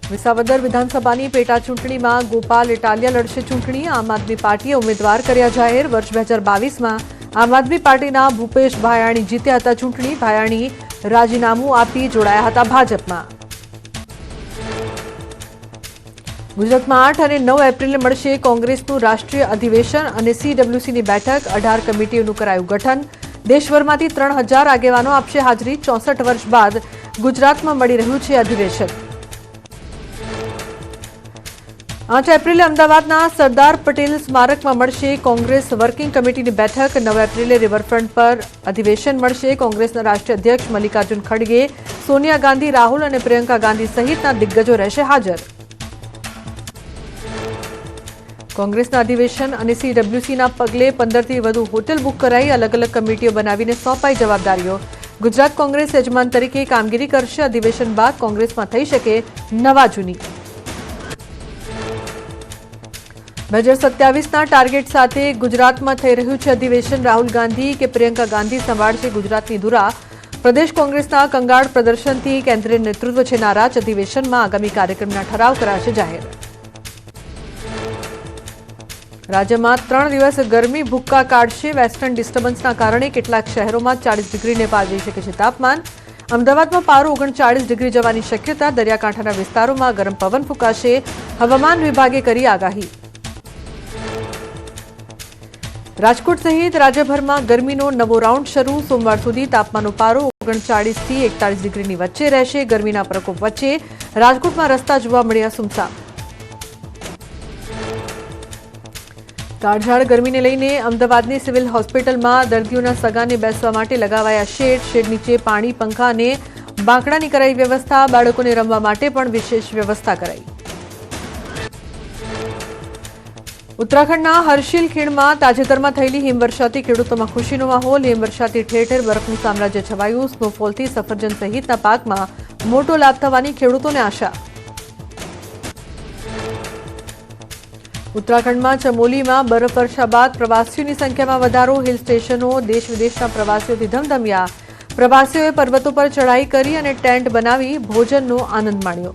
વિસાવદર વિધાનસભાની પેટા ચૂંટણીમાં ગોપાલ ઇટાલિયા લડશે ચૂંટણી। આમ આદમી પાર્ટીએ ઉમેદવાર કર્યા જાહેર। વર્ષ 2022માં આમ આદમી પાર્ટીના ભૂપેશ ભાયાણી જીત્યા હતા ચૂંટણી। ભાયાણી રાજીનામું આપી જોડાયા હતા ભાજપમાં। ગુજરાતમાં 8 અને 9 એપ્રિલે મળશે કોંગ્રેસનું રાષ્ટ્રીય અધિવેશન અને CWCની બેઠક। 18 કમિટીઓનું કરાયું ગઠન। દેશભરમાંથી 3000 આગેવાનો આપશે હાજરી। 64 વર્ષ બાદ ગુજરાતમાં મળી રહ્યું છે અધિવેશન। 8 એપ્રિલે અમદાવાદના સરદાર પટેલ સ્મારકમાં મળશે કોંગ્રેસ વર્કિંગ કમિટીની બેઠક। 9 એપ્રિલે રિવરફ્રન્ટ પર અધિવેશન મળશે। કોંગ્રેસના રાષ્ટ્રીય અધ્યક્ષ મલ્લિકાર્જુન ખડગે, સોનિયા ગાંધી, રાહુલ અને પ્રિયંકા ગાંધી સહિતના દિગ્ગજો રહેશે હાજર। કોંગ્રેસના અધિવેશન અને CWCના પગલે 15થી વધુ હોટેલ બુક કરાઈ। અલગ અલગ કમિટીઓ બનાવીને સોંપાઈ જવાબદારીઓ। ગુજરાત કોંગ્રેસ યજમાન તરીકે કામગીરી કરશે। અધિવેશન બાદ કોંગ્રેસમાં થઈ શકે નવા જૂની। 2027ના ટાર્ગેટ સાથે ગુજરાતમાં થઈ રહ્યું છે અધિવેશન। રાહુલ ગાંધી કે પ્રિયંકા ગાંધી સંભાળશે ગુજરાતની ધુરા। પ્રદેશ કોંગ્રેસના કંગાળ પ્રદર્શનથી કેન્દ્રીય નેતૃત્વ છે નારાજ। અધિવેશનમાં આગામી કાર્યક્રમના ઠરાવ કરાશે જાહેર। રાજ્યમાં 3 દિવસ ગરમી ભૂક્કા કાઢશે। વેસ્ટર્ન ડિસ્ટર્બન્સના કારણે કેટલાક શહેરોમાં 40 ડિગ્રીને પાર જઈ શકે છે તાપમાન। અમદાવાદમાં પારો 39 ડિગ્રી જવાની શક્યતા। દરિયાકાંઠાના વિસ્તારોમાં ગરમ પવન ફૂંકાશે। હવામાન વિભાગે કરી આગાહી। રાજકોટ સહિત રાજ્યભરમાં ગરમીનો નવો રાઉન્ડ શરૂ। સોમવાર સુધી તાપમાનનો પારો 39 થી 41 ડિગ્રીની વચ્ચે રહેશે। ગરમીના પ્રકોપ વચ્ચે રાજકોટમાં રસ્તા જોવા મળ્યા સુમસામ। કાળઝાળ ગરમીને લઈને અમદાવાદની સિવિલ હોસ્પિટલમાં દર્દીઓના સગાને બેસવા માટે લગાવાયા શેડ। શેડ નીચે પાણી, પંખા અને બાંકડાની કરાઈ વ્યવસ્થા। બાળકોને રમવા માટે પણ વિશેષ વ્યવસ્થા કરાઈ। ઉત્તરાખંડના હર્ષિલ ખીણમાં તાજેતરમાં થયેલી હિમવર્ષાથી ખેડૂતોમાં ખુશીનો માહોલ। હિમવર્ષાથી ઠેર ઠેર બરફનું સામ્રાજ્ય છવાયું। સ્નોફોલથી સફરજન સહિતના પાકમાં મોટો લાભ થવાની ખેડૂતોને આશા। ઉત્તરાખંડમાં ચમોલીમાં બરફવર્ષા બાદ પ્રવાસીઓની સંખ્યામાં વધારો। હિલ સ્ટેશનો દેશ વિદેશના પ્રવાસીઓથી ધમધમ્યા। પ્રવાસીઓએ પર્વતો પર ચઢાઈ કરી અને ટેન્ટ બનાવી ભોજનનો આનંદ માણ્યો।